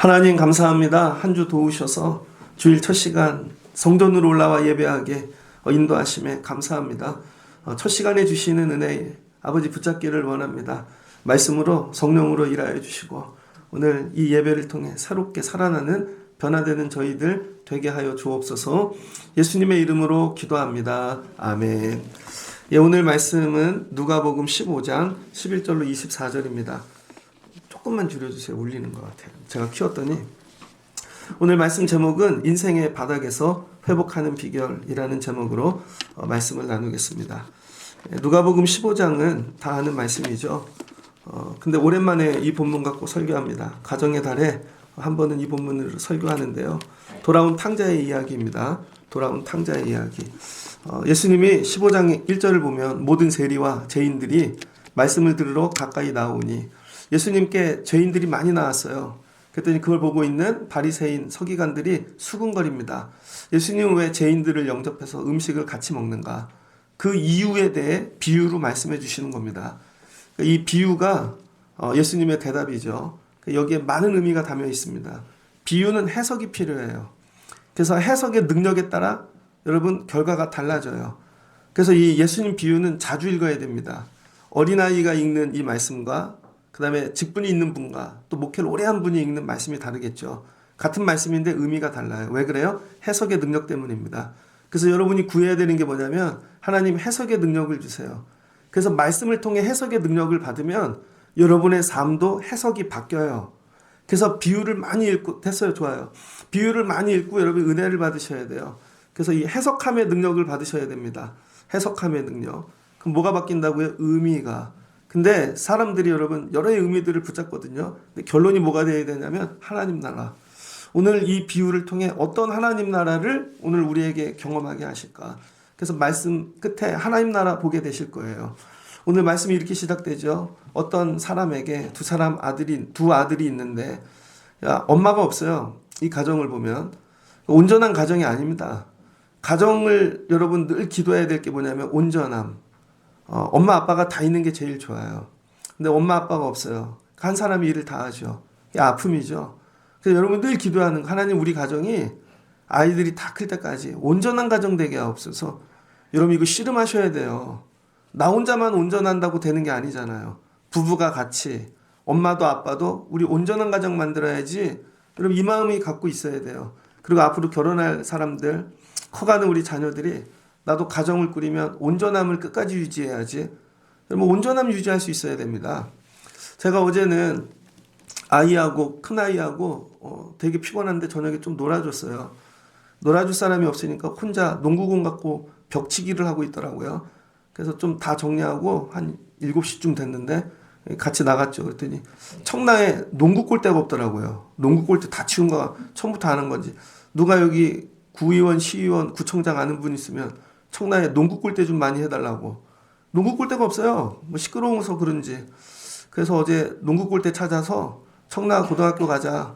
하나님 감사합니다. 한 주 도우셔서 주일 첫 시간 성전으로 올라와 예배하게 인도하심에 감사합니다. 첫 시간에 주시는 은혜 아버지 붙잡기를 원합니다. 말씀으로 성령으로 일하여 주시고 오늘 이 예배를 통해 새롭게 살아나는 변화되는 저희들 되게 하여 주옵소서. 예수님의 이름으로 기도합니다. 아멘. 오늘 말씀은 누가복음 15장 11절로 24절입니다. 조금만 줄여주세요. 울리는 것 같아요. 제가 키웠더니 오늘 말씀 제목은 인생의 바닥에서 회복하는 비결이라는 제목으로 말씀을 나누겠습니다. 누가복음 15장은 다 아는 말씀이죠. 근데 오랜만에 이 본문 갖고 설교합니다. 가정의 달에 한 번은 이 본문을 설교하는데요. 돌아온 탕자의 이야기입니다. 돌아온 탕자의 이야기. 예수님이 15장 1절을 보면 모든 세리와 죄인들이 말씀을 들으러 가까이 나오니 예수님께 죄인들이 많이 나왔어요. 그랬더니 그걸 보고 있는 바리새인 서기관들이 수군거립니다. 예수님은 왜 죄인들을 영접해서 음식을 같이 먹는가? 그 이유에 대해 비유로 말씀해 주시는 겁니다. 이 비유가 예수님의 대답이죠. 여기에 많은 의미가 담겨 있습니다. 비유는 해석이 필요해요. 그래서 해석의 능력에 따라 여러분 결과가 달라져요. 그래서 이 예수님 비유는 자주 읽어야 됩니다. 어린아이가 읽는 이 말씀과 그 다음에 직분이 있는 분과 또 목회를 오래 한 분이 읽는 말씀이 다르겠죠. 같은 말씀인데 의미가 달라요. 왜 그래요? 해석의 능력 때문입니다. 그래서 여러분이 구해야 되는 게 뭐냐면 하나님 해석의 능력을 주세요. 그래서 말씀을 통해 해석의 능력을 받으면 여러분의 삶도 해석이 바뀌어요. 그래서 비유를 많이 읽고 됐어요. 좋아요. 비유를 많이 읽고 여러분 은혜를 받으셔야 돼요. 그래서 이 해석함의 능력을 받으셔야 됩니다. 해석함의 능력. 그럼 뭐가 바뀐다고요? 의미가. 근데 사람들이 여러분 여러 의미들을 붙잡거든요. 근데 결론이 뭐가 되어야 되냐면 하나님 나라. 오늘 이 비유를 통해 어떤 하나님 나라를 오늘 우리에게 경험하게 하실까? 그래서 말씀 끝에 하나님 나라 보게 되실 거예요. 오늘 말씀이 이렇게 시작되죠. 어떤 사람에게 두 아들이 있는데 엄마가 없어요. 이 가정을 보면 온전한 가정이 아닙니다. 가정을 여러분 늘 기도해야 될 게 뭐냐면 온전함. 엄마 아빠가 다 있는 게 제일 좋아요. 근데 엄마 아빠가 없어요. 한 사람이 일을 다 하죠. 이게 아픔이죠. 그래서 여러분 늘 기도하는 거, 하나님 우리 가정이 아이들이 다 클 때까지 온전한 가정 되게 하옵소서. 여러분 이거 씨름하셔야 돼요. 나 혼자만 온전한다고 되는 게 아니잖아요. 부부가 같이 엄마도 아빠도 우리 온전한 가정 만들어야지. 여러분 이 마음이 갖고 있어야 돼요. 그리고 앞으로 결혼할 사람들, 커가는 우리 자녀들이 나도 가정을 꾸리면 온전함을 끝까지 유지해야지. 여러분 온전함 유지할 수 있어야 됩니다. 제가 어제는 아이하고 큰아이하고 되게 피곤한데 저녁에 좀 놀아줬어요. 놀아줄 사람이 없으니까 혼자 농구공 갖고 벽치기를 하고 있더라고요. 그래서 좀 다 정리하고 한 7시쯤 됐는데 같이 나갔죠. 그랬더니 청라에 농구 골대가 없더라고요. 농구 골대 다 치운 거 처음부터 하는 건지. 누가 여기 구의원, 시의원, 구청장 아는 분 있으면 청라에 농구 골대 좀 많이 해달라고. 농구 골대가 없어요. 뭐 시끄러워서 그런지. 그래서 어제 농구 골대 찾아서 청라 고등학교 가자.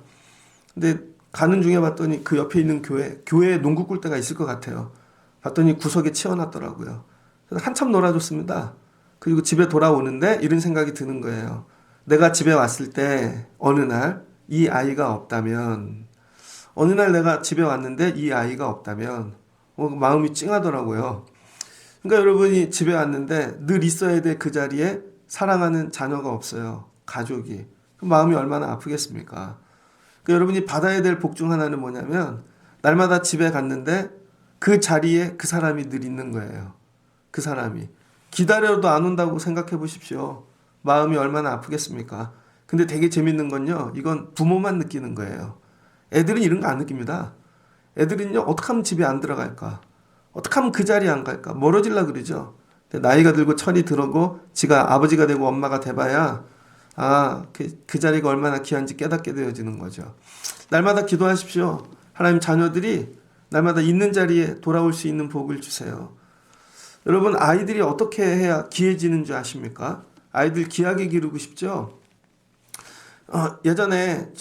근데 가는 중에 봤더니 그 옆에 있는 교회에 농구 골대가 있을 것 같아요. 봤더니 구석에 치워놨더라고요. 그래서 한참 놀아줬습니다. 그리고 집에 돌아오는데 이런 생각이 드는 거예요. 내가 집에 왔을 때 어느 날 이 아이가 없다면, 어느 날 내가 집에 왔는데 이 아이가 없다면 마음이 찡하더라고요. 그러니까 여러분이 집에 왔는데 늘 있어야 될 그 자리에 사랑하는 자녀가 없어요. 가족이. 그 마음이 얼마나 아프겠습니까? 그러니까 여러분이 받아야 될 복 중 하나는 뭐냐면 날마다 집에 갔는데 그 자리에 그 사람이 늘 있는 거예요. 그 사람이. 기다려도 안 온다고 생각해 보십시오. 마음이 얼마나 아프겠습니까? 근데 되게 재밌는 건요. 이건 부모만 느끼는 거예요. 애들은 이런 거 안 느낍니다. 애들은요. 어떻게 하면 집에 안 들어갈까? 어떻게 하면 그 자리에 안 갈까? 멀어질라 그러죠. 나이가 들고 철이 들어고 지가 아버지가 되고 엄마가 돼봐야 그 자리가 얼마나 귀한지 깨닫게 되어지는 거죠. 날마다 기도하십시오. 하나님 자녀들이 날마다 있는 자리에 돌아올 수 있는 복을 주세요. 여러분 아이들이 어떻게 해야 귀해지는 줄 아십니까? 아이들 귀하게 기르고 싶죠? 예전에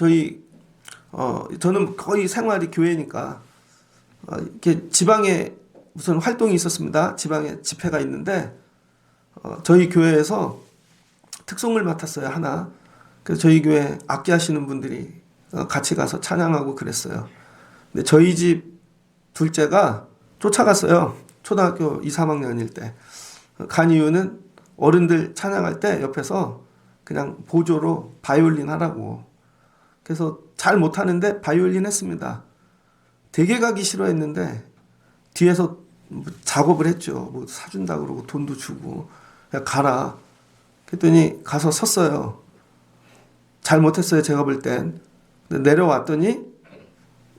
저는 거의 생활이 교회니까 이렇게 지방에 무슨 활동이 있었습니다. 지방에 집회가 있는데 저희 교회에서 특송을 맡았어요. 하나. 그래서 저희 교회 악기 하시는 분들이 같이 가서 찬양하고 그랬어요. 근데 저희 집 둘째가 쫓아갔어요. 초등학교 2, 3학년일 때. 간 이유는 어른들 찬양할 때 옆에서 그냥 보조로 바이올린 하라고. 그래서 잘 못하는데 바이올린 했습니다. 되게 가기 싫어했는데 뒤에서 작업을 했죠. 뭐 사준다 그러고 돈도 주고 그냥 가라. 그랬더니 가서 섰어요. 잘 못했어요. 제가 볼 땐. 근데 내려왔더니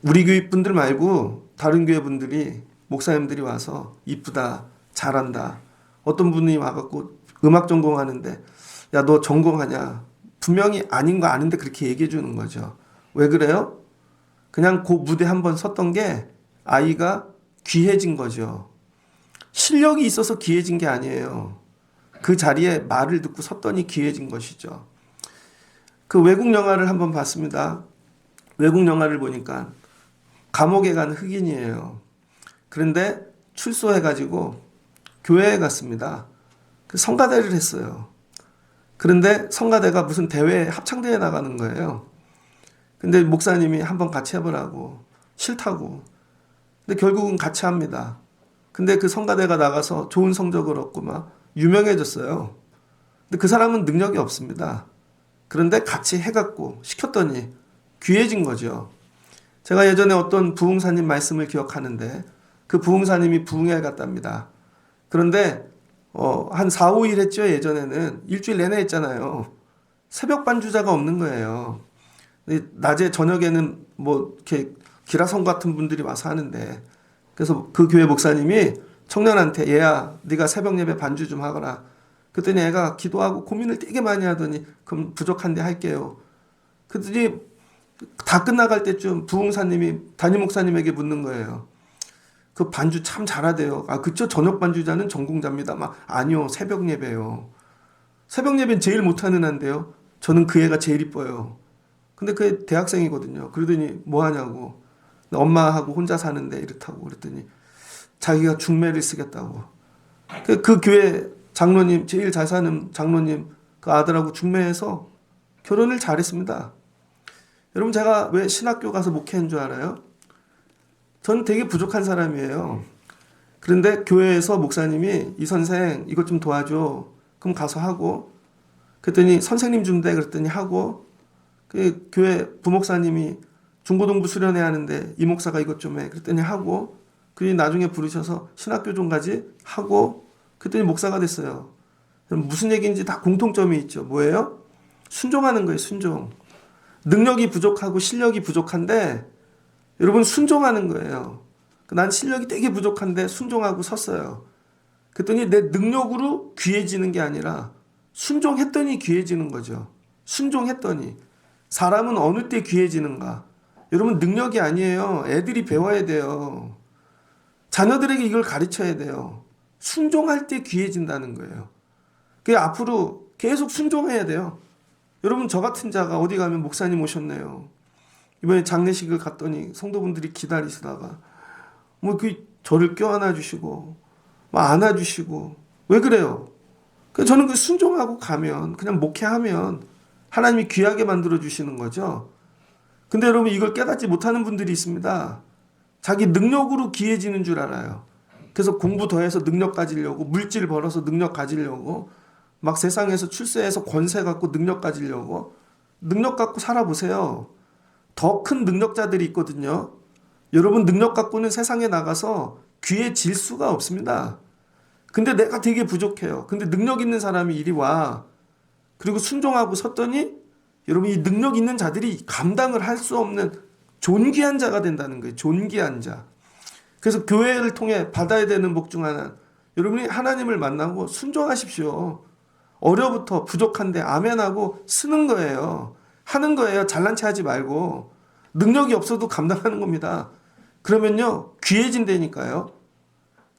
우리 교회 분들 말고 다른 교회 분들이 목사님들이 와서 이쁘다 잘한다. 어떤 분이 와갖고 음악 전공하는데 야 너 전공하냐. 분명히 아닌 거 아는데 그렇게 얘기해 주는 거죠. 왜 그래요? 그냥 그 무대 한번 섰던 게 아이가 귀해진 거죠. 실력이 있어서 귀해진 게 아니에요. 그 자리에 말을 듣고 섰더니 귀해진 것이죠. 그 외국 영화를 한번 봤습니다. 외국 영화를 보니까 감옥에 간 흑인이에요. 그런데 출소해가지고 교회에 갔습니다. 그 성가대를 했어요. 그런데 성가대가 무슨 대회, 합창대회 나가는 거예요. 근데 목사님이 한번 같이 해보라고. 싫다고. 근데 결국은 같이 합니다. 근데 그 성가대가 나가서 좋은 성적을 얻고 막 유명해졌어요. 근데 그 사람은 능력이 없습니다. 그런데 같이 해갖고 시켰더니 귀해진 거죠. 제가 예전에 어떤 부흥사님 말씀을 기억하는데 그 부흥사님이 부흥회 갔답니다. 그런데 한 4, 5일 했죠. 예전에는 일주일 내내 했잖아요. 새벽 반주자가 없는 거예요. 낮에 저녁에는 뭐 이렇게 기라성 같은 분들이 와서 하는데 그래서 그 교회 목사님이 청년한테 얘야 네가 새벽 예배 반주 좀 하거라. 그랬더니 애가 기도하고 고민을 되게 많이 하더니 그럼 부족한데 할게요. 그랬더니 다 끝나갈 때쯤 부흥사님이 담임 목사님에게 묻는 거예요. 그 반주 참 잘하대요. 아 그쵸 저녁 반주자는 전공자입니다. 막 아니요 새벽 예배요. 새벽 예배는 제일 못하는 한데요. 저는 그 애가 제일 이뻐요. 근데 그 대학생이거든요. 그러더니 뭐 하냐고. 엄마하고 혼자 사는데 이렇다고 그랬더니 자기가 중매를 쓰겠다고. 그 교회 장로님 제일 잘 사는 장로님 그 아들하고 중매해서 결혼을 잘했습니다. 여러분 제가 왜 신학교 가서 목회한 줄 알아요? 저는 되게 부족한 사람이에요. 그런데 교회에서 목사님이 이 선생 이것 좀 도와줘. 그럼 가서 하고 그랬더니 선생님 준대 그랬더니 하고 그 교회 부목사님이 중고등부 수련회 하는데 이 목사가 이것 좀 해. 그랬더니 하고 그리고 나중에 부르셔서 신학교 좀 가지 하고 그랬더니 목사가 됐어요. 그럼 무슨 얘기인지 다 공통점이 있죠. 뭐예요? 순종하는 거예요. 순종. 능력이 부족하고 실력이 부족한데 여러분 순종하는 거예요. 난 실력이 되게 부족한데 순종하고 섰어요. 그랬더니 내 능력으로 귀해지는 게 아니라 순종했더니 귀해지는 거죠. 순종했더니. 사람은 어느 때 귀해지는가? 여러분 능력이 아니에요. 애들이 배워야 돼요. 자녀들에게 이걸 가르쳐야 돼요. 순종할 때 귀해진다는 거예요. 그 앞으로 계속 순종해야 돼요. 여러분 저 같은 자가 어디 가면 목사님 오셨네요. 이번에 장례식을 갔더니 성도분들이 기다리시다가 뭐 그 저를 껴안아 주시고 막 안아 주시고 왜 그래요? 저는 그 순종하고 가면 그냥 목회하면 하나님이 귀하게 만들어 주시는 거죠. 근데 여러분 이걸 깨닫지 못하는 분들이 있습니다. 자기 능력으로 귀해지는 줄 알아요. 그래서 공부 더해서 능력 가지려고 물질 벌어서 능력 가지려고 막 세상에서 출세해서 권세 갖고 능력 가지려고 능력 갖고 살아보세요. 더 큰 능력자들이 있거든요. 여러분 능력 갖고는 세상에 나가서 귀해질 수가 없습니다. 근데 내가 되게 부족해요. 근데 능력 있는 사람이 이리 와. 그리고 순종하고 섰더니 여러분 이 능력 있는 자들이 감당을 할 수 없는 존귀한 자가 된다는 거예요. 존귀한 자. 그래서 교회를 통해 받아야 되는 복 중 하나. 여러분이 하나님을 만나고 순종하십시오. 어려부터 부족한데 아멘하고 쓰는 거예요. 하는 거예요. 잘난 체 하지 말고. 능력이 없어도 감당하는 겁니다. 그러면요. 귀해진다니까요.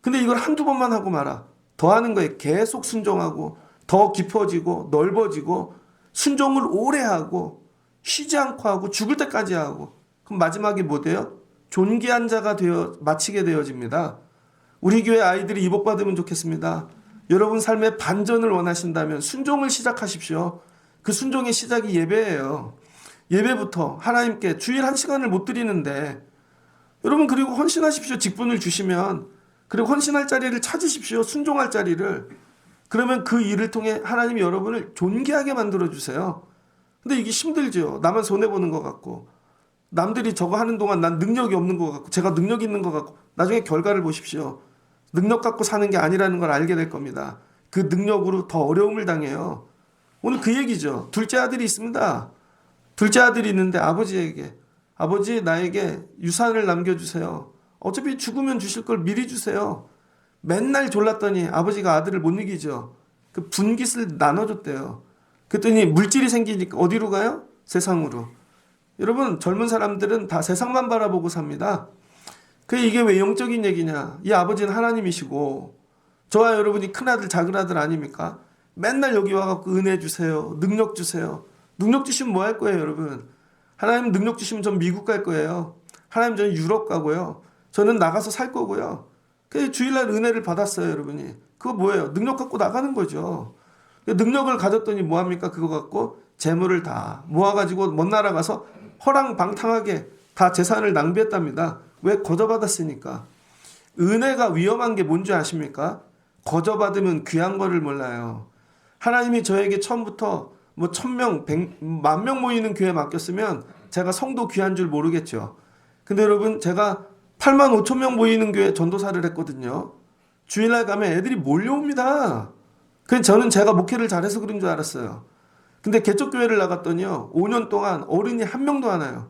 근데 이걸 한두 번만 하고 말아. 더 하는 거예요. 계속 순종하고 더 깊어지고 넓어지고 순종을 오래 하고 쉬지 않고 하고 죽을 때까지 하고 그럼 마지막에 뭐 돼요? 존귀한 자가 되어 마치게 되어집니다. 우리 교회 아이들이 이복받으면 좋겠습니다. 여러분 삶의 반전을 원하신다면 순종을 시작하십시오. 그 순종의 시작이 예배예요. 예배부터 하나님께 주일 1시간을 못 드리는데 여러분 그리고 헌신하십시오. 직분을 주시면 그리고 헌신할 자리를 찾으십시오. 순종할 자리를. 그러면 그 일을 통해 하나님이 여러분을 존귀하게 만들어주세요. 근데 이게 힘들죠. 나만 손해보는 것 같고 남들이 저거 하는 동안 난 능력이 없는 것 같고 제가 능력이 있는 것 같고 나중에 결과를 보십시오. 능력 갖고 사는 게 아니라는 걸 알게 될 겁니다. 그 능력으로 더 어려움을 당해요. 오늘 그 얘기죠. 둘째 아들이 있습니다. 둘째 아들이 있는데 아버지에게 아버지 나에게 유산을 남겨주세요. 어차피 죽으면 주실 걸 미리 주세요. 맨날 졸랐더니 아버지가 아들을 못 이기죠. 그 분깃을 나눠줬대요. 그랬더니 물질이 생기니까 어디로 가요? 세상으로. 여러분 젊은 사람들은 다 세상만 바라보고 삽니다. 이게 왜 영적인 얘기냐? 이 아버지는 하나님이시고 저와 여러분이 큰아들 작은아들 아닙니까? 맨날 여기 와갖고 은혜 주세요. 능력 주세요. 능력 주시면 뭐 할 거예요 여러분? 하나님 능력 주시면 전 미국 갈 거예요. 하나님 저는 유럽 가고요. 저는 나가서 살 거고요. 주일날 은혜를 받았어요 여러분이. 그거 뭐예요? 능력 갖고 나가는 거죠. 능력을 가졌더니 뭐합니까? 그거 갖고 재물을 다 모아가지고 먼 나라 가서 허랑방탕하게 다 재산을 낭비했답니다. 왜? 거저받았으니까. 은혜가 위험한 게 뭔지 아십니까? 거저받으면 귀한 거를 몰라요. 하나님이 저에게 처음부터 1000명, 10,000명 모이는 교회 맡겼으면 제가 성도 귀한 줄 모르겠죠. 근데 여러분 제가 85,000명 모이는 교회 전도사를 했거든요. 주일날 가면 애들이 몰려옵니다. 저는 제가 목회를 잘해서 그런 줄 알았어요. 근데 개척교회를 나갔더니요. 5년 동안 어른이 한 명도 안 와요.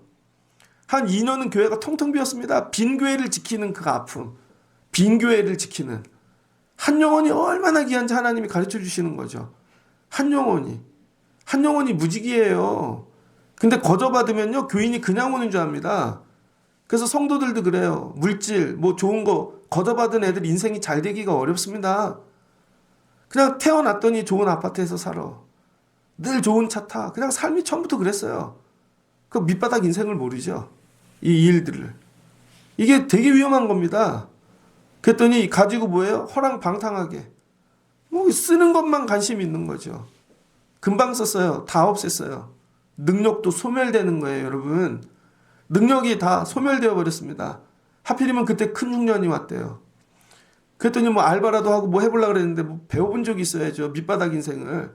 한 2년은 교회가 텅텅 비었습니다. 빈 교회를 지키는 그 아픔. 빈 교회를 지키는. 한 영혼이 얼마나 귀한지 하나님이 가르쳐 주시는 거죠. 한 영혼이. 한 영혼이 무지기예요. 근데 거저받으면요. 교인이 그냥 오는 줄 압니다. 그래서 성도들도 그래요. 물질, 좋은 거 거저받은 애들 인생이 잘 되기가 어렵습니다. 그냥 태어났더니 좋은 아파트에서 살아. 늘 좋은 차 타. 그냥 삶이 처음부터 그랬어요. 그 밑바닥 인생을 모르죠. 이 일들을. 이게 되게 위험한 겁니다. 그랬더니 가지고 뭐예요? 허랑방탕하게. 쓰는 것만 관심 있는 거죠. 금방 썼어요. 다 없앴어요. 능력도 소멸되는 거예요, 여러분. 능력이 다 소멸되어 버렸습니다. 하필이면 그때 큰 흉년이 왔대요. 그랬더니 알바라도 하고 해보려고 그랬는데 배워본 적이 있어야죠. 밑바닥 인생을.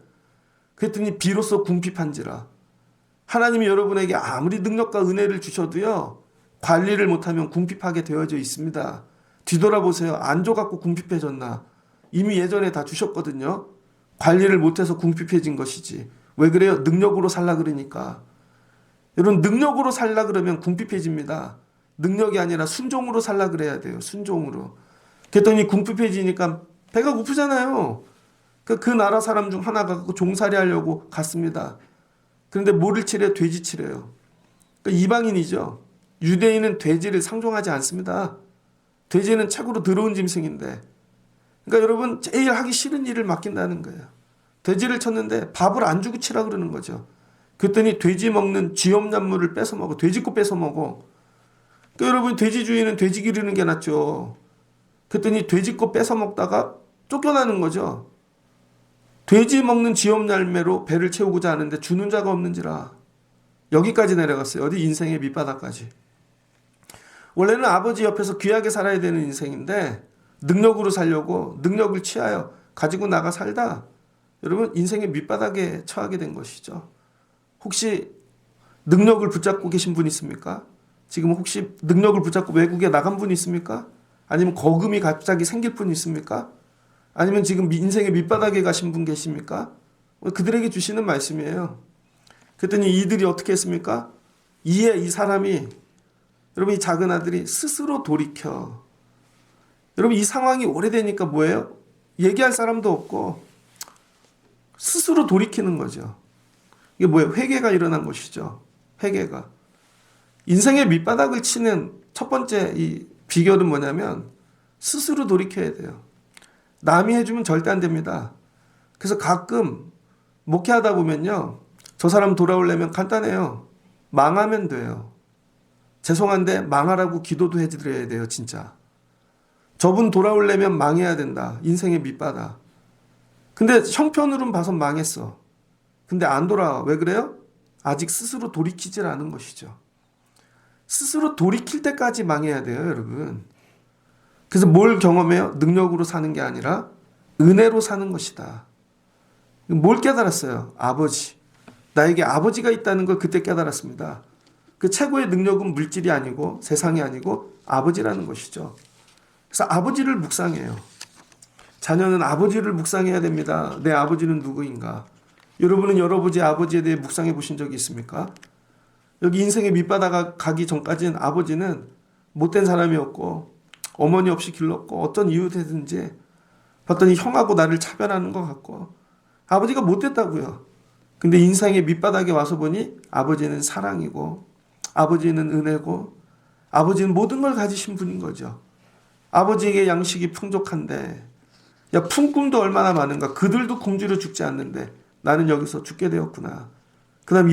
그랬더니 비로소 궁핍한지라. 하나님이 여러분에게 아무리 능력과 은혜를 주셔도요. 관리를 못하면 궁핍하게 되어져 있습니다. 뒤돌아보세요. 안 줘갖고 궁핍해졌나. 이미 예전에 다 주셨거든요. 관리를 못해서 궁핍해진 것이지. 왜 그래요? 능력으로 살라 그러니까. 여러분 능력으로 살라 그러면 궁핍해집니다. 능력이 아니라 순종으로 살라 그래야 돼요. 순종으로. 그랬더니 궁핍해지니까 배가 고프잖아요. 그 나라 사람 중 하나가 종살이 하려고 갔습니다. 그런데 뭐를 치래요? 돼지 치래요. 이방인이죠. 유대인은 돼지를 상종하지 않습니다. 돼지는 최고로 더러운 짐승인데. 그러니까 여러분 제일 하기 싫은 일을 맡긴다는 거예요. 돼지를 쳤는데 밥을 안 주고 치라 그러는 거죠. 그랬더니 돼지 먹는 쥐염나물을 뺏어 먹어. 돼지꼬 뺏어 먹어. 그러니까 여러분 돼지 주인은 돼지 기르는 게 낫죠. 그랬더니 돼지꼬 뺏어 먹다가 쫓겨나는 거죠. 돼지 먹는 쥐염날매로 배를 채우고자 하는데 주는 자가 없는지라. 여기까지 내려갔어요. 어디 인생의 밑바닥까지. 원래는 아버지 옆에서 귀하게 살아야 되는 인생인데 능력으로 살려고 능력을 취하여 가지고 나가 살다 여러분 인생의 밑바닥에 처하게 된 것이죠. 혹시 능력을 붙잡고 계신 분 있습니까? 지금 혹시 능력을 붙잡고 외국에 나간 분 있습니까? 아니면 거금이 갑자기 생길 분 있습니까? 아니면 지금 인생의 밑바닥에 가신 분 계십니까? 그들에게 주시는 말씀이에요. 그랬더니 이들이 어떻게 했습니까? 이 사람이 여러분 이 작은 아들이 스스로 돌이켜. 여러분 이 상황이 오래되니까 뭐예요? 얘기할 사람도 없고 스스로 돌이키는 거죠. 이게 뭐예요? 회개가 일어난 것이죠. 회개가. 인생의 밑바닥을 치는 첫 번째 이 비결은 뭐냐면 스스로 돌이켜야 돼요. 남이 해주면 절대 안 됩니다. 그래서 가끔 목회하다 보면요. 저 사람 돌아오려면 간단해요. 망하면 돼요. 죄송한데 망하라고 기도도 해드려야 돼요. 진짜. 저분 돌아오려면 망해야 된다. 인생의 밑바닥. 근데 형편으로는 봐선 망했어. 근데 안 돌아와. 왜 그래요? 아직 스스로 돌이키질 않은 것이죠. 스스로 돌이킬 때까지 망해야 돼요, 여러분. 그래서 뭘 경험해요? 능력으로 사는 게 아니라 은혜로 사는 것이다. 뭘 깨달았어요? 아버지. 나에게 아버지가 있다는 걸 그때 깨달았습니다. 그 최고의 능력은 물질이 아니고 세상이 아니고 아버지라는 것이죠. 그래서 아버지를 묵상해요. 자녀는 아버지를 묵상해야 됩니다. 내 아버지는 누구인가? 여러분은 여러분의 아버지에 대해 묵상해 보신 적이 있습니까? 여기 인생의 밑바닥 가기 전까지는 아버지는 못된 사람이었고 어머니 없이 길렀고 어떤 이유 되든지 봤더니 형하고 나를 차별하는 것 같고 아버지가 못됐다고요. 근데 인생의 밑바닥에 와서 보니 아버지는 사랑이고 아버지는 은혜고 아버지는 모든 걸 가지신 분인 거죠. 아버지에게 양식이 풍족한데 야 품꾼도 얼마나 많은가. 그들도 굶주려 죽지 않는데 나는 여기서 죽게 되었구나. 그 다음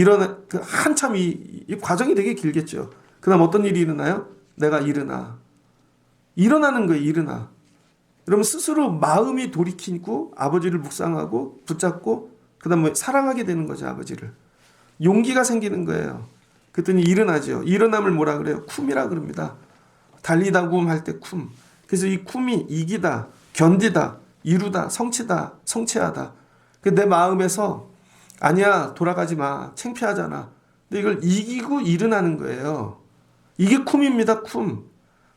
한참 이 과정이 되게 길겠죠. 그 다음 어떤 일이 일어나요? 내가 일어나는 거예요. 일어나. 여러분 스스로 마음이 돌이키고 아버지를 묵상하고 붙잡고 그 다음 사랑하게 되는 거죠. 아버지를. 용기가 생기는 거예요. 그랬더니 일어나죠. 일어남을 뭐라 그래요? 쿰이라 그럽니다. 달리다 쿰 할 때 쿰. 그래서 이 쿰이 이기다, 견디다, 이루다, 성취하다. 내 마음에서 아니야 돌아가지 마. 창피하잖아. 근데 이걸 이기고 일어나는 거예요. 이게 쿰입니다. 쿰.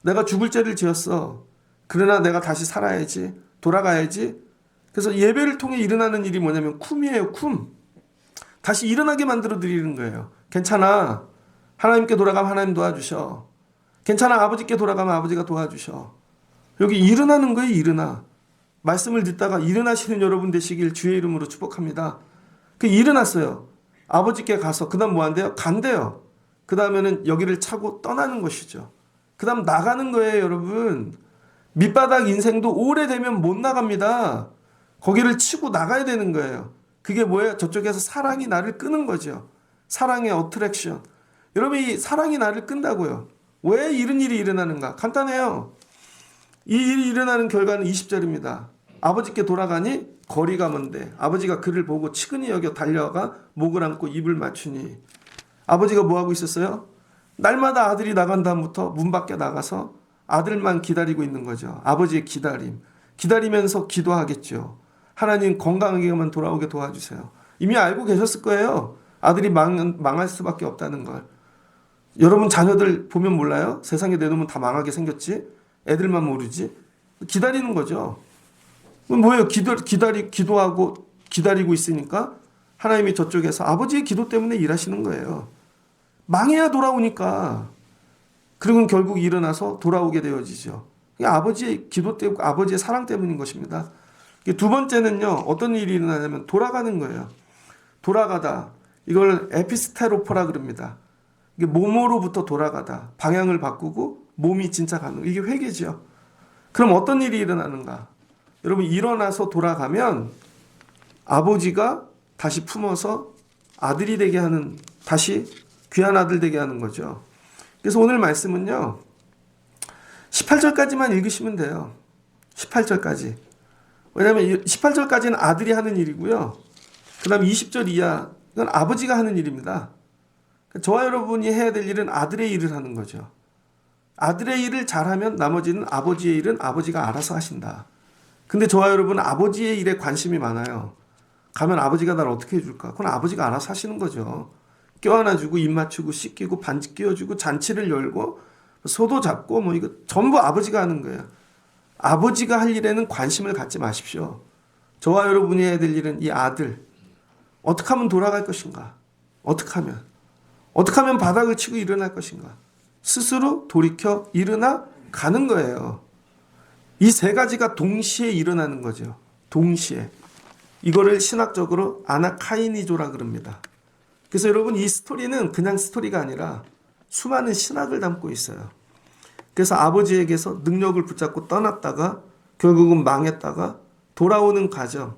내가 죽을 죄를 지었어. 그러나 내가 다시 살아야지. 돌아가야지. 그래서 예배를 통해 일어나는 일이 뭐냐면 쿰이에요. 쿰. 다시 일어나게 만들어 드리는 거예요. 괜찮아. 하나님께 돌아가면 하나님 도와주셔. 괜찮아. 아버지께 돌아가면 아버지가 도와주셔. 여기 일어나는 거예요. 일어나. 말씀을 듣다가 일어나시는 여러분 되시길 주의 이름으로 축복합니다. 일어났어요. 아버지께 가서 그 다음 뭐 한대요? 간대요. 그 다음에는 여기를 차고 떠나는 것이죠. 그 다음 나가는 거예요. 여러분. 밑바닥 인생도 오래되면 못 나갑니다. 거기를 치고 나가야 되는 거예요. 그게 뭐예요? 저쪽에서 사랑이 나를 끄는 거죠. 사랑의 어트랙션. 여러분 이 사랑이 나를 끈다고요. 왜 이런 일이 일어나는가? 간단해요. 이 일이 일어나는 결과는 20절입니다. 아버지께 돌아가니 거리가 먼데 아버지가 그를 보고 치근히 여겨 달려가 목을 안고 입을 맞추니 아버지가 뭐하고 있었어요? 날마다 아들이 나간 다음부터 문 밖에 나가서 아들만 기다리고 있는 거죠. 아버지의 기다림. 기다리면서 기도하겠죠. 하나님 건강하게만 돌아오게 도와주세요. 이미 알고 계셨을 거예요. 아들이 망할 수밖에 없다는 걸. 여러분 자녀들 보면 몰라요? 세상에 내놓으면 다 망하게 생겼지? 애들만 모르지? 기다리는 거죠. 뭐예요? 기도하고 기다리고 있으니까 하나님이 저쪽에서 아버지의 기도 때문에 일하시는 거예요. 망해야 돌아오니까. 그리고 결국 일어나서 돌아오게 되어지죠. 아버지의 기도 때문에, 아버지의 사랑 때문인 것입니다. 두 번째는요, 어떤 일이 일어나냐면 돌아가는 거예요. 돌아가다. 이걸 에피스테로포라 그럽니다. 이게 몸으로부터 돌아가다. 방향을 바꾸고 몸이 진짜 가는 거. 이게 회개죠. 그럼 어떤 일이 일어나는가? 여러분 일어나서 돌아가면 아버지가 다시 품어서 아들이 되게 하는, 다시 귀한 아들 되게 하는 거죠. 그래서 오늘 말씀은요 18절까지만 읽으시면 돼요. 18절까지. 왜냐하면 18절까지는 아들이 하는 일이고요. 그 다음 20절 이하 이건 아버지가 하는 일입니다. 저와 여러분이 해야 될 일은 아들의 일을 하는 거죠. 아들의 일을 잘하면 나머지는 아버지의 일은 아버지가 알아서 하신다. 근데 저와 여러분은 아버지의 일에 관심이 많아요. 가면 아버지가 나를 어떻게 해줄까? 그건 아버지가 알아서 하시는 거죠. 껴안아주고 입 맞추고 씻기고 반지 끼워주고 잔치를 열고 소도 잡고 뭐 이거 전부 아버지가 하는 거예요. 아버지가 할 일에는 관심을 갖지 마십시오. 저와 여러분이 해야 될 일은 이 아들 어떻게 하면 돌아갈 것인가? 어떻게 하면 바닥을 치고 일어날 것인가? 스스로 돌이켜 일어나 가는 거예요. 이 세 가지가 동시에 일어나는 거죠. 동시에. 이거를 신학적으로 아나카이니조라 그럽니다. 그래서 여러분 이 스토리는 그냥 스토리가 아니라 수많은 신학을 담고 있어요. 그래서 아버지에게서 능력을 붙잡고 떠났다가 결국은 망했다가 돌아오는 과정.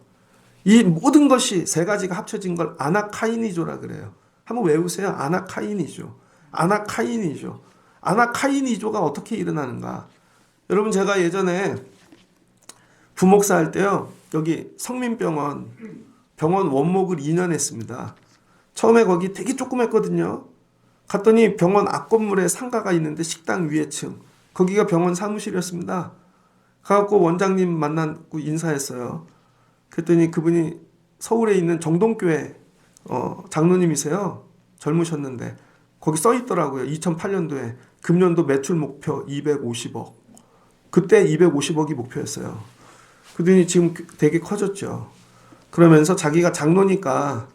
이 모든 것이 세 가지가 합쳐진 걸 아나카이니조라 그래요. 한번 외우세요. 아나카이니조. 아나카이니조. 아나카이니조가 어떻게 일어나는가? 여러분 제가 예전에 부목사 할 때요. 여기 성민병원 병원 원목을 2년 했습니다. 처음에 거기 되게 조그맸거든요. 갔더니 병원 앞건물에 상가가 있는데 식당 위에 층. 거기가 병원 사무실이었습니다. 가갖고 원장님 만나고 인사했어요. 그랬더니 그분이 서울에 있는 정동교회 장로님이세요. 젊으셨는데 거기 써 있더라고요. 2008년도에 금년도 매출 목표 250억. 그때 250억이 목표였어요. 그랬더니 지금 되게 커졌죠. 그러면서 자기가 장로니까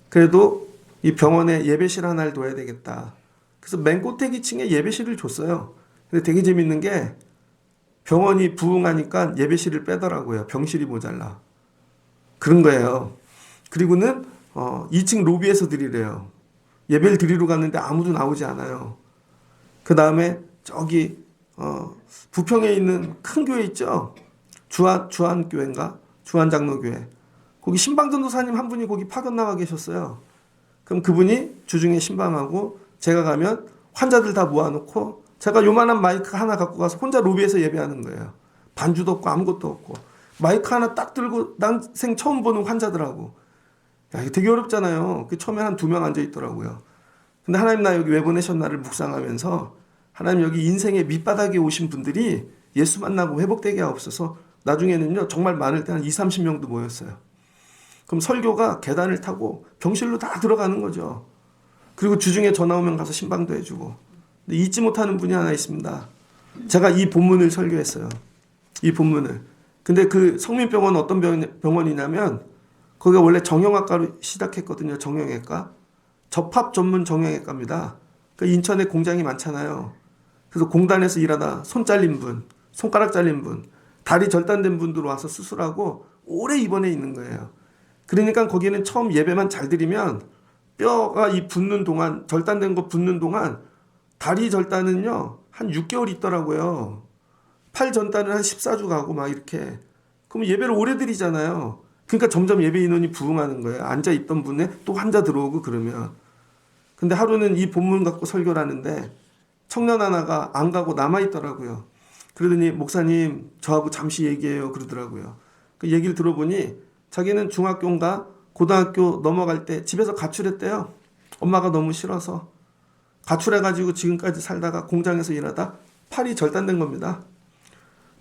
그래도 이 병원에 예배실 하나를 둬야 되겠다. 그래서 맨 꼭대기 층에 예배실을 줬어요. 근데 되게 재밌는 게 병원이 부흥하니까 예배실을 빼더라고요. 병실이 모자라. 그런 거예요. 그리고는 2층 로비에서 드리래요. 예배를 드리러 갔는데 아무도 나오지 않아요. 그 다음에 저기 부평에 있는 큰 교회 있죠. 주한교회인가? 주한장로교회. 거기 신방전도사님 한 분이 거기 파견 나와 계셨어요. 그럼 그분이 주중에 신방하고 제가 가면 환자들 다 모아놓고 제가 요만한 마이크 하나 갖고 가서 혼자 로비에서 예배하는 거예요. 반주도 없고 아무것도 없고 마이크 하나 딱 들고 난생 처음 보는 환자들하고. 야, 이거 되게 어렵잖아요. 처음에 한 2명 앉아 있더라고요. 근데 하나님 나 여기 왜 보내셨나를 묵상하면서 하나님 여기 인생의 밑바닥에 오신 분들이 예수 만나고 회복되게 하옵소서. 나중에는요 정말 많을 때 한 20-30명도 모였어요. 그럼 설교가 계단을 타고 병실로 다 들어가는 거죠. 그리고 주중에 전화 오면 가서 신방도 해주고. 근데 잊지 못하는 분이 하나 있습니다. 제가 이 본문을 설교했어요. 이 본문을. 근데 그 성민병원 어떤 병원이냐면 거기가 원래 정형외과로 시작했거든요. 정형외과. 접합 전문 정형외과입니다. 그러니까 인천에 공장이 많잖아요. 그래서 공단에서 일하다 손 잘린 분, 손가락 잘린 분, 다리 절단된 분들 와서 수술하고 오래 입원해 있는 거예요. 그러니까 거기는 처음 예배만 잘 드리면 뼈가 이 붓는 동안, 절단된 거 붓는 동안 다리 절단은요 한 6개월 있더라고요. 팔 절단은 한 14주 가고 막 이렇게. 그럼 예배를 오래 드리잖아요. 그러니까 점점 예배 인원이 부흥하는 거예요. 앉아 있던 분에 또 환자 들어오고 그러면. 근데 하루는 이 본문 갖고 설교를 하는데 청년 하나가 안 가고 남아 있더라고요. 그러더니 목사님 저하고 잠시 얘기해요 그러더라고요. 그 얘기를 들어보니 자기는 중학교인가 고등학교 넘어갈 때 집에서 가출했대요. 엄마가 너무 싫어서. 가출해가지고 지금까지 살다가 공장에서 일하다 팔이 절단된 겁니다.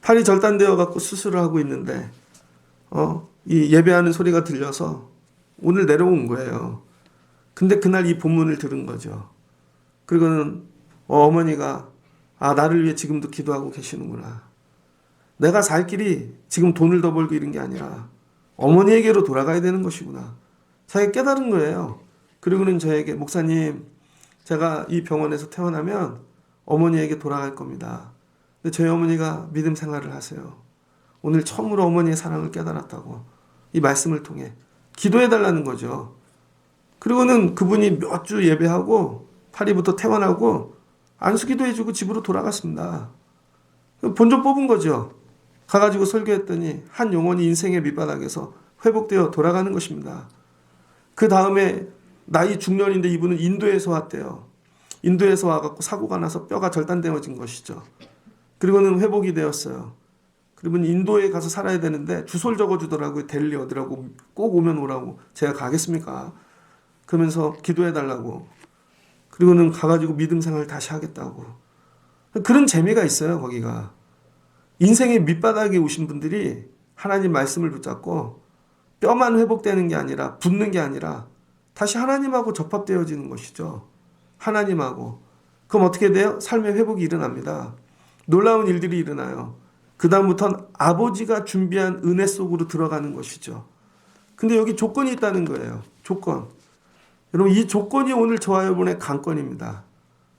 팔이 절단되어 갖고 수술을 하고 있는데 이 예배하는 소리가 들려서 오늘 내려온 거예요. 근데 그날 이 본문을 들은 거죠. 그리고는 어머니가 나를 위해 지금도 기도하고 계시는구나. 내가 살 길이 지금 돈을 더 벌고 이런 게 아니라 어머니에게로 돌아가야 되는 것이구나. 자기가 깨달은 거예요. 그리고는 저에게 목사님 제가 이 병원에서 퇴원하면 어머니에게 돌아갈 겁니다. 근데 저희 어머니가 믿음 생활을 하세요. 오늘 처음으로 어머니의 사랑을 깨달았다고 이 말씀을 통해 기도해 달라는 거죠. 그리고는 그분이 몇 주 예배하고 파리부터 퇴원하고 안수기도 해주고 집으로 돌아갔습니다. 본전 뽑은 거죠. 가가지고 설교했더니 한 영혼이 인생의 밑바닥에서 회복되어 돌아가는 것입니다. 그 다음에 나이 중년인데 이분은 인도에서 왔대요. 인도에서 와갖고 사고가 나서 뼈가 절단되어진 것이죠. 그리고는 회복이 되었어요. 그러면 인도에 가서 살아야 되는데 주소를 적어주더라고요. 델리 어디라고 꼭 오면 오라고. 제가 가겠습니까? 그러면서 기도해달라고. 그리고는 가가지고 믿음 생활을 다시 하겠다고. 그런 재미가 있어요. 거기가. 인생의 밑바닥에 오신 분들이 하나님 말씀을 붙잡고 뼈만 회복되는 게 아니라 붙는 게 아니라 다시 하나님하고 접합되어지는 것이죠. 하나님하고. 그럼 어떻게 돼요? 삶의 회복이 일어납니다. 놀라운 일들이 일어나요. 그 다음부터는 아버지가 준비한 은혜 속으로 들어가는 것이죠. 근데 여기 조건이 있다는 거예요. 조건. 여러분 이 조건이 오늘 저와 여러분의 관건입니다.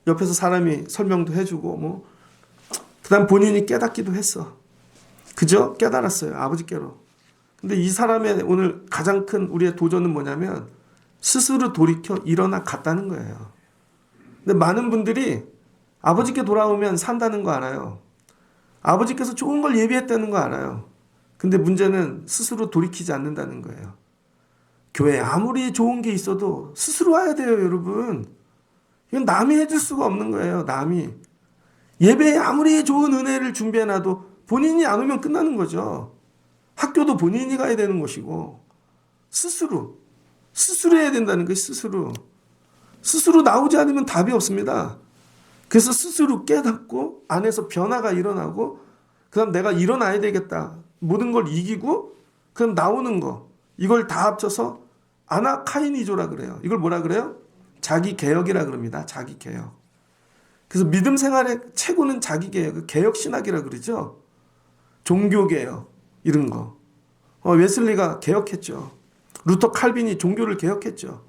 옆에서 사람이 설명도 해주고 그 다음 본인이 깨닫기도 했어. 그죠? 깨달았어요. 아버지께로. 근데 이 사람의 오늘 가장 큰 우리의 도전은 뭐냐면 스스로 돌이켜 일어나 갔다는 거예요. 근데 많은 분들이 아버지께 돌아오면 산다는 거 알아요. 아버지께서 좋은 걸 예비했다는 거 알아요. 근데 문제는 스스로 돌이키지 않는다는 거예요. 교회에 아무리 좋은 게 있어도 스스로 와야 돼요, 여러분. 이건 남이 해줄 수가 없는 거예요, 남이. 예배에 아무리 좋은 은혜를 준비해놔도 본인이 안 오면 끝나는 거죠. 학교도 본인이 가야 되는 것이고 스스로 스스로 해야 된다는 거예요. 스스로 나오지 않으면 답이 없습니다. 그래서 스스로 깨닫고 안에서 변화가 일어나고 그다음 내가 일어나야 되겠다. 모든 걸 이기고 그럼 나오는 거 이걸 다 합쳐서 아나카이니조라 그래요. 이걸 뭐라 그래요? 자기 개혁이라 그럽니다. 자기 개혁. 그래서 믿음 생활의 최고는 자기 개혁, 개혁 신학이라 그러죠. 종교 개혁 이런 거. 웨슬리가 개혁했죠. 루터 칼빈이 종교를 개혁했죠.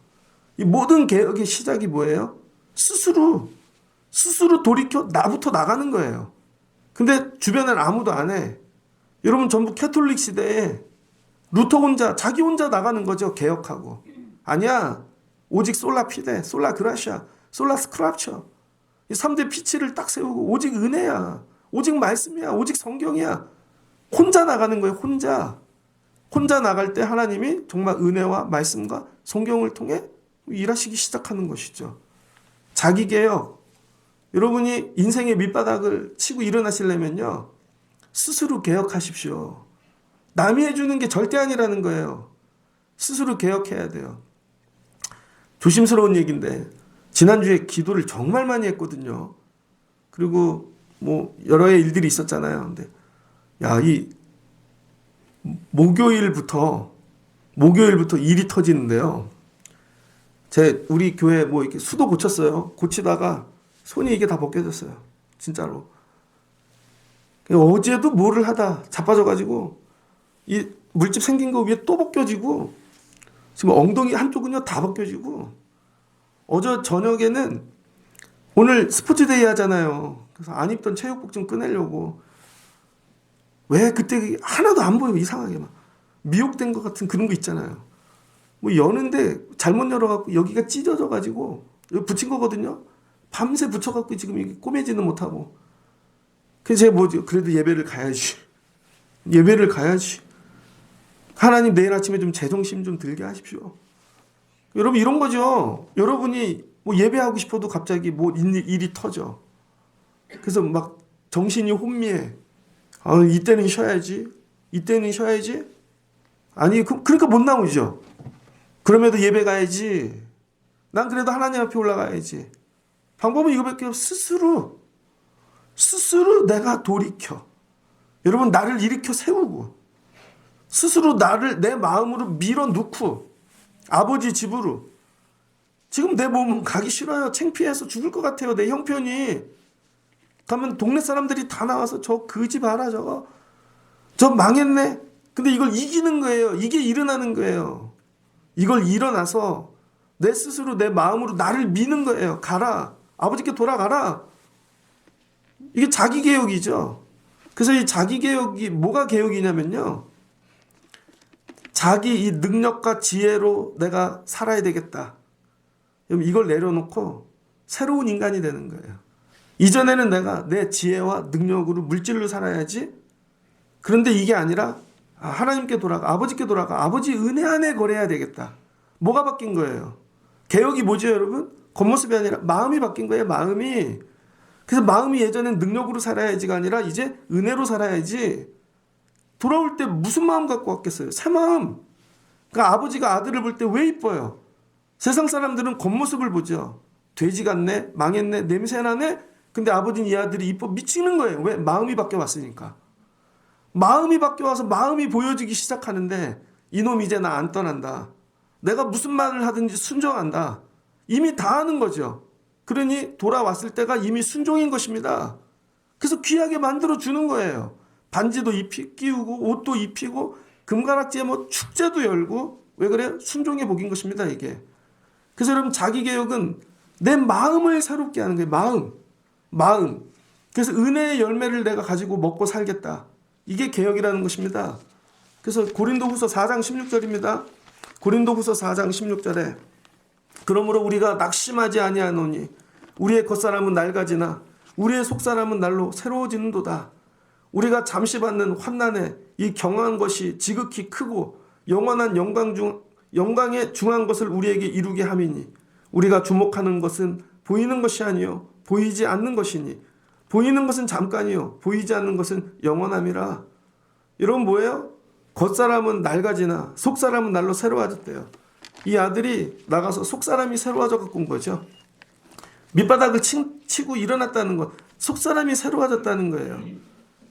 이 모든 개혁의 시작이 뭐예요? 스스로 돌이켜 나부터 나가는 거예요. 근데 주변엔 아무도 안 해. 여러분 전부 캐톨릭 시대에 루터 혼자 자기 혼자 나가는 거죠. 개혁하고. 아니야. 오직 솔라 피데, 솔라 그라시아, 솔라 스크랍처. 이 3대 피치를 딱 세우고 오직 은혜야. 오직 말씀이야. 오직 성경이야. 혼자 나가는 거예요. 혼자 나갈 때 하나님이 정말 은혜와 말씀과 성경을 통해 일하시기 시작하는 것이죠. 자기 개혁. 여러분이 인생의 밑바닥을 치고 일어나시려면요. 스스로 개혁하십시오. 남이 해주는 게 절대 아니라는 거예요. 스스로 개혁해야 돼요. 조심스러운 얘기인데 지난주에 기도를 정말 많이 했거든요. 그리고 뭐 여러 일들이 있었잖아요. 근데 이 목요일부터 일이 터지는데요. 우리 교회 뭐 이렇게 수도 고쳤어요. 고치다가 손이 이게 다 벗겨졌어요. 진짜로. 어제도 뭐를 하다 자빠져가지고 이 물집 생긴 거 위에 또 벗겨지고 지금 엉덩이 한쪽은요 다 벗겨지고 어제 저녁에는 오늘 스포츠데이 하잖아요. 그래서 안 입던 체육복 좀 꺼내려고 왜 그때 하나도 안 보여 이상하게 막 미혹된 것 같은 그런 거 있잖아요. 뭐 여는데 잘못 열어갖고 여기가 찢어져가지고 여기 붙인 거거든요. 밤새 붙여갖고 지금 이게 꼬매지는 못하고. 그래서 제가 그래도 예배를 가야지. 하나님 내일 아침에 좀 제정신 좀 들게 하십시오. 여러분 이런 거죠. 여러분이 뭐 예배하고 싶어도 갑자기 뭐 일이 터져. 그래서 막 정신이 혼미해. 이때는 쉬어야지. 아니 그러니까 못 나오죠. 그럼에도 예배 가야지. 난 그래도 하나님 앞에 올라가야지. 방법은 이거밖에 없어. 스스로 내가 돌이켜. 여러분 나를 일으켜 세우고 스스로 나를 내 마음으로 밀어넣고 아버지 집으로. 지금 내 몸은 가기 싫어요. 창피해서 죽을 것 같아요. 내 형편이. 가면 동네 사람들이 다 나와서 저 거지 봐라 저거. 저 망했네. 근데 이걸 이기는 거예요. 이게 일어나는 거예요. 이걸 일어나서 내 스스로 내 마음으로 나를 미는 거예요. 가라. 아버지께 돌아가라. 이게 자기 개혁이죠. 그래서 이 자기 개혁이 뭐가 개혁이냐면요. 자기 이 능력과 지혜로 내가 살아야 되겠다. 이걸 내려놓고 새로운 인간이 되는 거예요. 이전에는 내가 내 지혜와 능력으로 물질로 살아야지. 그런데 이게 아니라 하나님께 돌아가, 아버지께 돌아가, 아버지 은혜 안에 거래해야 되겠다. 뭐가 바뀐 거예요? 개혁이 뭐죠, 여러분? 겉모습이 아니라 마음이 바뀐 거예요, 마음이. 그래서 마음이 예전엔 능력으로 살아야지가 아니라 이제 은혜로 살아야지. 돌아올 때 무슨 마음 갖고 왔겠어요? 새 마음. 그러니까 아버지가 아들을 볼 때 왜 이뻐요? 세상 사람들은 겉모습을 보죠. 돼지 같네, 망했네, 냄새나네. 근데 아버지는 이 아들이 이뻐 미치는 거예요. 왜? 마음이 바뀌어 왔으니까. 마음이 바뀌어 와서 마음이 보여지기 시작하는데 이놈 이제 나 안 떠난다. 내가 무슨 말을 하든지 순종한다. 이미 다 하는 거죠. 그러니 돌아왔을 때가 이미 순종인 것입니다. 그래서 귀하게 만들어 주는 거예요. 반지도 끼우고 옷도 입히고 금가락지에 뭐 축제도 열고. 왜 그래요? 순종의 복인 것입니다, 이게. 그래서 여러분 자기 개혁은 내 마음을 새롭게 하는 거예요. 마음. 그래서 은혜의 열매를 내가 가지고 먹고 살겠다. 이게 개혁이라는 것입니다. 그래서 고린도후서 4장 16절입니다. 고린도후서 4장 16절에 그러므로 우리가 낙심하지 아니하노니 우리의 겉사람은 낡아지나 우리의 속사람은 날로 새로워지는도다. 우리가 잠시 받는 환난에 이 경한 것이 지극히 크고 영원한 영광에 중한 것을 우리에게 이루게 함이니 우리가 주목하는 것은 보이는 것이 아니요 보이지 않는 것이니 보이는 것은 잠깐이요 보이지 않는 것은 영원함이라. 여러분 뭐예요? 겉사람은 낡아지나 속사람은 날로 새로워졌대요. 이 아들이 나가서 속사람이 새로워져 갖고 온 거죠. 밑바닥을 치고 일어났다는 것, 속사람이 새로워졌다는 거예요.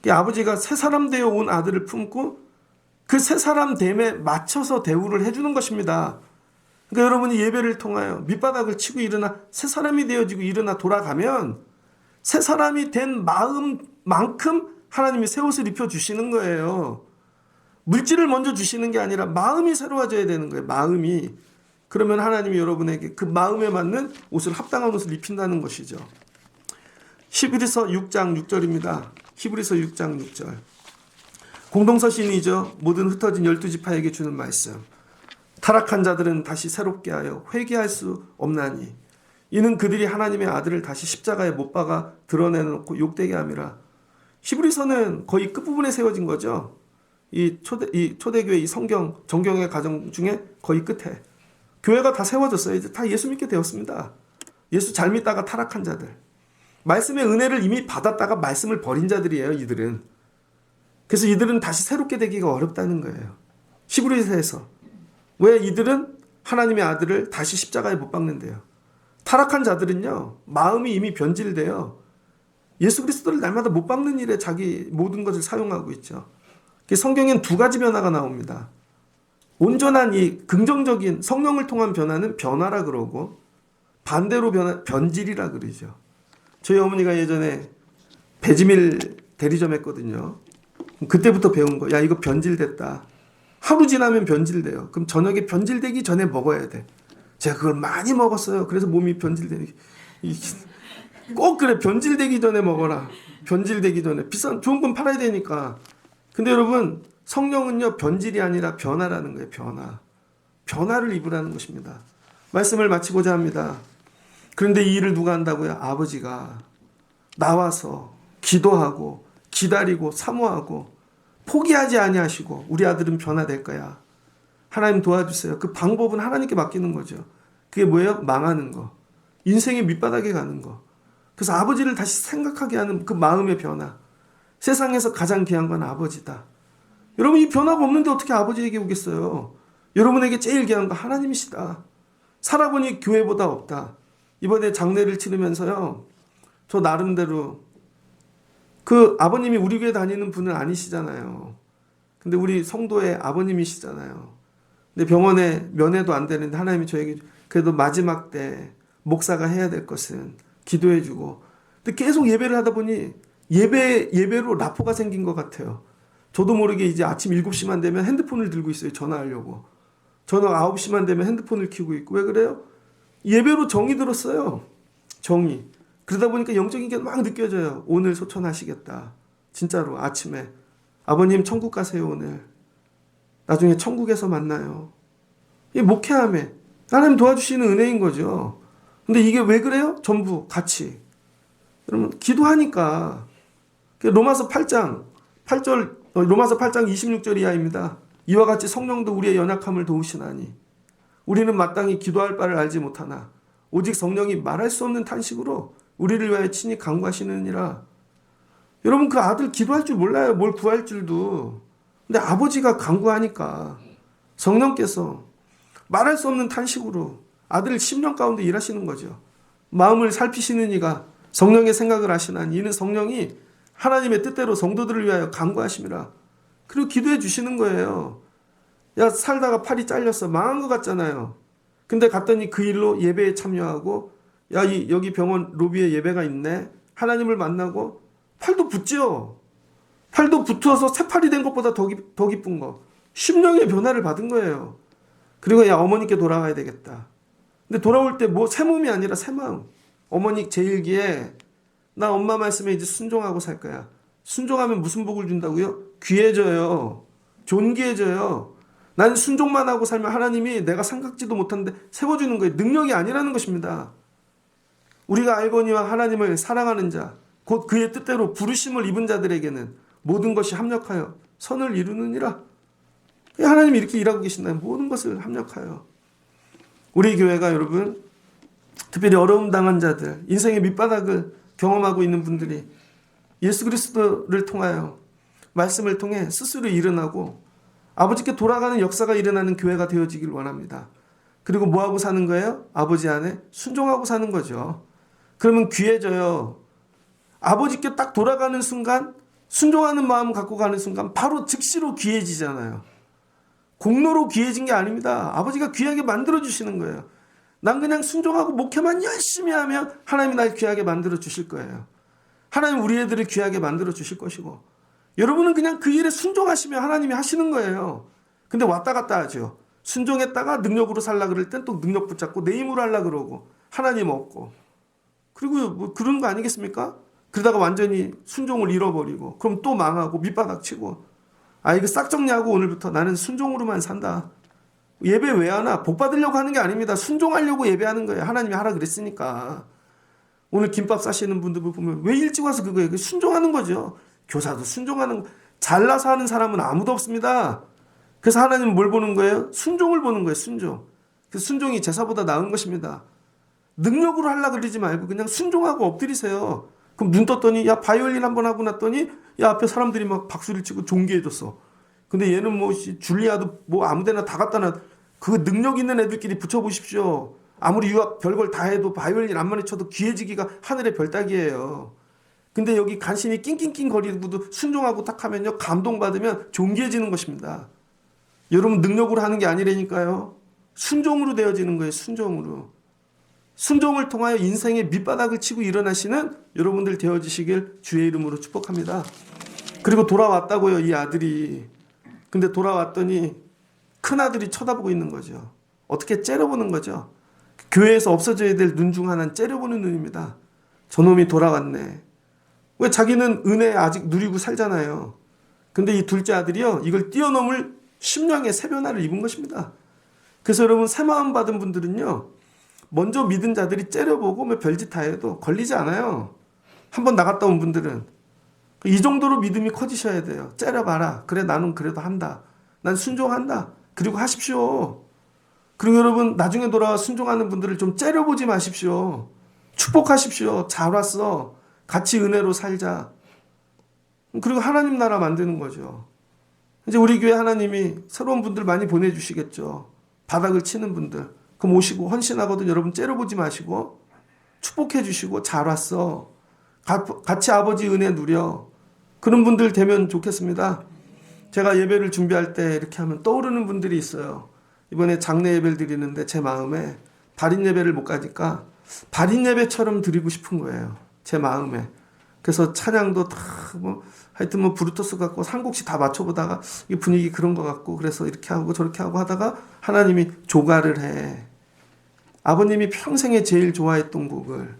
아버지가 새 사람 되어 온 아들을 품고 그 새 사람 됨에 맞춰서 대우를 해주는 것입니다. 그러니까 여러분이 예배를 통하여 밑바닥을 치고 일어나 새 사람이 되어지고 일어나 돌아가면 새 사람이 된 마음만큼 하나님이 새 옷을 입혀주시는 거예요. 물질을 먼저 주시는 게 아니라 마음이 새로워져야 되는 거예요. 마음이. 그러면 하나님이 여러분에게 그 마음에 맞는 옷을, 합당한 옷을 입힌다는 것이죠. 히브리서 6장 6절입니다. 히브리서 6장 6절. 공동서신이죠. 모든 흩어진 12지파에게 주는 말씀. 타락한 자들은 다시 새롭게 하여 회개할 수 없나니 이는 그들이 하나님의 아들을 다시 십자가에 못 박아 드러내놓고 욕되게 함이라. 히브리서는 거의 끝부분에 세워진 거죠. 이 초대교회 이 정경의 과정 중에 거의 끝에 교회가 다 세워졌어요. 이제 다 예수 믿게 되었습니다. 예수 잘 믿다가 타락한 자들, 말씀의 은혜를 이미 받았다가 말씀을 버린 자들이에요. 이들은. 그래서 이들은 다시 새롭게 되기가 어렵다는 거예요. 히브리서에서 왜 이들은 하나님의 아들을 다시 십자가에 못 박는데요. 타락한 자들은요, 마음이 이미 변질돼요. 예수 그리스도를 날마다 못 박는 일에 자기 모든 것을 사용하고 있죠. 성경엔 두 가지 변화가 나옵니다. 온전한 이 긍정적인 성령을 통한 변화는 변화라 그러고, 반대로 변질이라 그러죠. 저희 어머니가 예전에 배지밀 대리점 했거든요. 그때부터 배운 거. 야, 이거 변질됐다. 하루 지나면 변질돼요. 그럼 저녁에 변질되기 전에 먹어야 돼. 제가 그걸 많이 먹었어요. 그래서 몸이 변질되는. 꼭 그래. 변질되기 전에 먹어라. 변질되기 전에. 비싼 좋은 건 팔아야 되니까. 근데 여러분, 성령은요, 변질이 아니라 변화라는 거예요. 변화. 변화를 입으라는 것입니다. 말씀을 마치고자 합니다. 그런데 이 일을 누가 한다고요? 아버지가 나와서 기도하고 기다리고 사모하고 포기하지 아니하시고 우리 아들은 변화될 거야. 하나님 도와주세요. 그 방법은 하나님께 맡기는 거죠. 그게 뭐예요? 망하는 거. 인생의 밑바닥에 가는 거. 그래서 아버지를 다시 생각하게 하는 그 마음의 변화. 세상에서 가장 귀한 건 아버지다. 여러분, 이 변화가 없는데 어떻게 아버지에게 오겠어요? 여러분에게 제일 귀한 건 하나님이시다. 살아보니 교회보다 없다. 이번에 장례를 치르면서요, 저 나름대로 그 아버님이 우리 교회 다니는 분은 아니시잖아요. 근데 우리 성도의 아버님이시잖아요. 근데 병원에 면회도 안 되는데 하나님이 저에게 그래도 마지막 때 목사가 해야 될 것은 기도해주고. 근데 계속 예배를 하다 보니 예배로 라포가 생긴 것 같아요. 저도 모르게 이제 아침 7시만 되면 핸드폰을 들고 있어요. 전화하려고. 저녁 9시만 되면 핸드폰을 켜고 있고. 왜 그래요? 예배로 정이 들었어요. 정이. 그러다 보니까 영적인 게 막 느껴져요. 오늘 소천하시겠다. 진짜로 아침에. 아버님 천국 가세요 오늘. 나중에 천국에서 만나요. 이 목회함에 하나님 도와주시는 은혜인 거죠. 근데 이게 왜 그래요? 전부 같이. 여러분, 기도하니까. 로마서 8장 26절 이하입니다. 이와 같이 성령도 우리의 연약함을 도우시나니 우리는 마땅히 기도할 바를 알지 못하나 오직 성령이 말할 수 없는 탄식으로 우리를 위하여 친히 간구하시느니라. 여러분, 그 아들 기도할 줄 몰라요. 뭘 구할 줄도. 근데 아버지가 간구하니까 성령께서 말할 수 없는 탄식으로 아들을 심령 가운데 일하시는 거죠. 마음을 살피시는 이가 성령의 생각을 하시나니 이는 성령이 하나님의 뜻대로 성도들을 위하여 간구하심이라. 그리고 기도해 주시는 거예요. 야, 살다가 팔이 잘렸어. 망한 것 같잖아요. 근데 갔더니 그 일로 예배에 참여하고, 야, 여기 병원 로비에 예배가 있네. 하나님을 만나고 팔도 붙죠. 팔도 붙어서 새 팔이 된 것보다 더 기쁜 거. 심령의 변화를 받은 거예요. 그리고 야, 어머니께 돌아가야 되겠다. 근데 돌아올 때 뭐 새 몸이 아니라 새 마음. 어머니 제1기에 나 엄마 말씀에 이제 순종하고 살 거야. 순종하면 무슨 복을 준다고요? 귀해져요. 존귀해져요. 난 순종만 하고 살면 하나님이 내가 생각지도 못하는데 세워주는 거예요. 능력이 아니라는 것입니다. 우리가 알거니와 하나님을 사랑하는 자, 곧 그의 뜻대로 부르심을 입은 자들에게는 모든 것이 합력하여 선을 이루느니라. 하나님이 이렇게 일하고 계신다면 모든 것을 합력하여. 우리 교회가 여러분, 특별히 어려움 당한 자들, 인생의 밑바닥을 경험하고 있는 분들이 예수 그리스도를 통하여 말씀을 통해 스스로 일어나고 아버지께 돌아가는 역사가 일어나는 교회가 되어지길 원합니다. 그리고 뭐하고 사는 거예요? 아버지 안에 순종하고 사는 거죠. 그러면 귀해져요. 아버지께 딱 돌아가는 순간, 순종하는 마음 갖고 가는 순간 바로 즉시로 귀해지잖아요. 공로로 귀해진 게 아닙니다. 아버지가 귀하게 만들어주시는 거예요. 난 그냥 순종하고 목회만 열심히 하면 하나님이 날 귀하게 만들어 주실 거예요. 하나님 우리 애들을 귀하게 만들어 주실 것이고, 여러분은 그냥 그 일에 순종하시면 하나님이 하시는 거예요. 근데 왔다 갔다 하죠. 순종했다가 능력으로 살라 그럴 땐 또 능력 붙잡고 내 힘으로 하려 그러고 하나님 없고, 그리고 뭐 그런 거 아니겠습니까? 그러다가 완전히 순종을 잃어버리고 그럼 또 망하고 밑바닥 치고, 아 이거 싹 정리하고 오늘부터 나는 순종으로만 산다. 예배 왜 하나? 복 받으려고 하는 게 아닙니다. 순종하려고 예배하는 거예요. 하나님이 하라 그랬으니까. 오늘 김밥 싸시는 분들 보면 왜 일찍 와서 그거예요? 순종하는 거죠. 교사도 순종하는 거. 잘나서 하는 사람은 아무도 없습니다. 그래서 하나님은 뭘 보는 거예요? 순종을 보는 거예요. 순종. 그 순종이 제사보다 나은 것입니다. 능력으로 하려고 그러지 말고 그냥 순종하고 엎드리세요. 그럼 눈 떴더니 야 바이올린 한번 하고 났더니 야 앞에 사람들이 막 박수를 치고 존귀해줬어. 근데 얘는 뭐 줄리아도 뭐 아무데나 다 갖다 놔. 그 능력 있는 애들끼리 붙여보십시오. 아무리 유학 별걸 다 해도 바이올린 안만에 쳐도 귀해지기가 하늘의 별따기예요. 근데 여기 간신히 낑낑낑 거리고도 순종하고 딱 하면요, 감동받으면 존귀해지는 것입니다. 여러분 능력으로 하는 게 아니라니까요. 순종으로 되어지는 거예요. 순종으로. 순종을 통하여 인생의 밑바닥을 치고 일어나시는 여러분들 되어지시길 주의 이름으로 축복합니다. 그리고 돌아왔다고요, 이 아들이. 근데 돌아왔더니 큰아들이 쳐다보고 있는 거죠. 어떻게 째려보는 거죠. 교회에서 없어져야 될 눈 중 하나는 째려보는 눈입니다. 저놈이 돌아왔네. 왜? 자기는 은혜 아직 누리고 살잖아요. 근데 이 둘째 아들이요, 이걸 뛰어넘을 심령의 세변화를 입은 것입니다. 그래서 여러분 새마음 받은 분들은요, 먼저 믿은 자들이 째려보고 뭐 별짓 다 해도 걸리지 않아요. 한번 나갔다 온 분들은. 이 정도로 믿음이 커지셔야 돼요. 째려봐라. 그래 나는 그래도 한다. 난 순종한다. 그리고 하십시오. 그리고 여러분 나중에 돌아와 순종하는 분들을 좀 째려보지 마십시오. 축복하십시오. 잘 왔어. 같이 은혜로 살자. 그리고 하나님 나라 만드는 거죠. 이제 우리 교회 하나님이 새로운 분들 많이 보내주시겠죠. 바닥을 치는 분들. 그럼 오시고 헌신하거든 여러분 째려보지 마시고 축복해 주시고 잘 왔어. 같이 아버지 은혜 누려. 그런 분들 되면 좋겠습니다. 제가 예배를 준비할 때 이렇게 하면 떠오르는 분들이 있어요. 이번에 장례 예배를 드리는데 제 마음에 발인 예배를 못 가니까 발인 예배처럼 드리고 싶은 거예요. 제 마음에. 그래서 찬양도 다 뭐 하여튼 뭐 브루토스 같고 한 곡씩 다 맞춰보다가 이 분위기 그런 것 같고 그래서 이렇게 하고 저렇게 하고 하다가 하나님이 조가를 해. 아버님이 평생에 제일 좋아했던 곡을.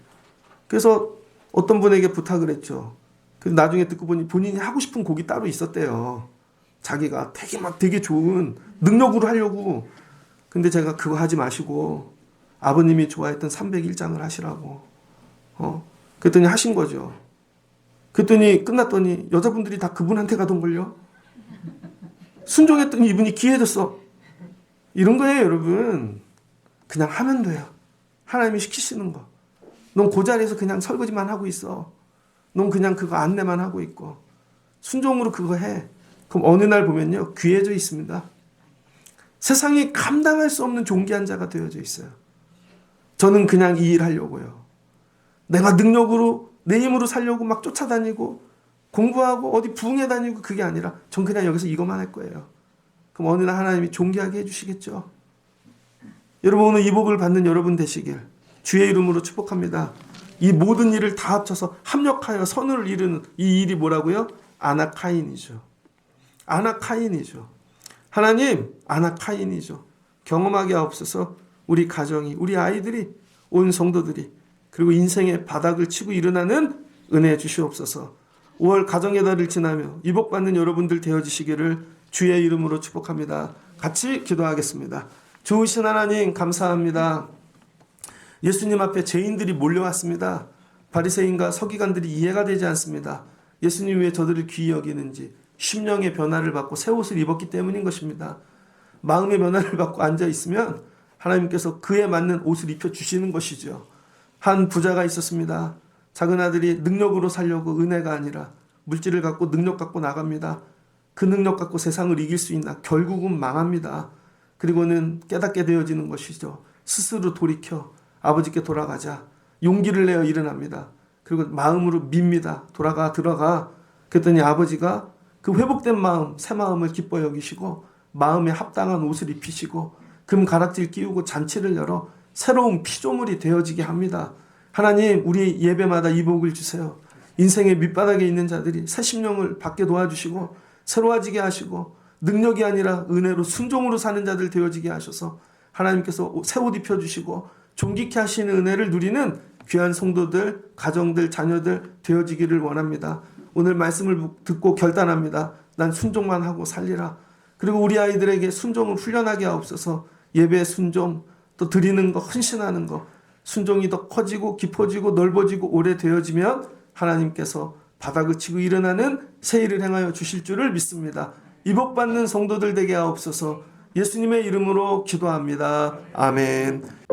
그래서 어떤 분에게 부탁을 했죠. 그래서 나중에 듣고 보니 본인이 하고 싶은 곡이 따로 있었대요. 자기가 되게 좋은 능력으로 하려고. 근데 제가 그거 하지 마시고 아버님이 좋아했던 301장을 하시라고. 그랬더니 하신 거죠. 그랬더니 끝났더니 여자분들이 다 그분한테 가던걸요. 순종했더니 이분이 기해졌어. 이런 거예요, 여러분. 그냥 하면 돼요. 하나님이 시키시는 거. 넌 그 자리에서 그냥 설거지만 하고 있어. 넌 그냥 그거 안내만 하고 있고. 순종으로 그거 해. 그럼 어느 날 보면요, 귀해져 있습니다. 세상이 감당할 수 없는 존귀한 자가 되어져 있어요. 저는 그냥 이 일 하려고요. 내가 능력으로 내 힘으로 살려고 막 쫓아다니고 공부하고 어디 부흥회 다니고 그게 아니라 전 그냥 여기서 이것만 할 거예요. 그럼 어느 날 하나님이 존귀하게 해주시겠죠. 여러분 오늘 이 복을 받는 여러분 되시길 주의 이름으로 축복합니다. 이 모든 일을 다 합쳐서 합력하여 선을 이루는 이 일이 뭐라고요? 아나카인이죠. 아나카인이죠. 하나님 아나카인이죠. 경험하게 하옵소서. 우리 가정이, 우리 아이들이, 온 성도들이, 그리고 인생의 바닥을 치고 일어나는 은혜 주시옵소서. 5월 가정의 달을 지나며 이 복 받는 여러분들 되어지시기를 주의 이름으로 축복합니다. 같이 기도하겠습니다. 좋으신 하나님 감사합니다. 예수님 앞에 죄인들이 몰려왔습니다. 바리새인과 서기관들이 이해가 되지 않습니다. 예수님 왜 저들을 귀히 여기는지 심령의 변화를 받고 새 옷을 입었기 때문인 것입니다. 마음의 변화를 받고 앉아있으면 하나님께서 그에 맞는 옷을 입혀주시는 것이죠. 한 부자가 있었습니다. 작은 아들이 능력으로 살려고 은혜가 아니라 물질을 갖고 능력 갖고 나갑니다. 그 능력 갖고 세상을 이길 수 있나? 결국은 망합니다. 그리고는 깨닫게 되어지는 것이죠. 스스로 돌이켜 아버지께 돌아가자. 용기를 내어 일어납니다. 그리고 마음으로 밉니다. 들어가. 그랬더니 아버지가 그 회복된 마음, 새 마음을 기뻐 여기시고 마음에 합당한 옷을 입히시고 금 가락질 끼우고 잔치를 열어 새로운 피조물이 되어지게 합니다. 하나님, 우리 예배마다 이 복을 주세요. 인생의 밑바닥에 있는 자들이 새 심령을 받게 도와주시고 새로워지게 하시고 능력이 아니라 은혜로 순종으로 사는 자들 되어지게 하셔서 하나님께서 새 옷 입혀주시고 존귀케 하시는 은혜를 누리는 귀한 성도들, 가정들, 자녀들 되어지기를 원합니다. 오늘 말씀을 듣고 결단합니다. 난 순종만 하고 살리라. 그리고 우리 아이들에게 순종을 훈련하게 하옵소서. 예배 순종, 또 드리는 거, 헌신하는 거, 순종이 더 커지고 깊어지고 넓어지고 오래되어지면 하나님께서 바닥을 치고 일어나는 새 일을 행하여 주실 줄을 믿습니다. 이 복 받는 성도들 되게 하옵소서. 예수님의 이름으로 기도합니다. 아멘.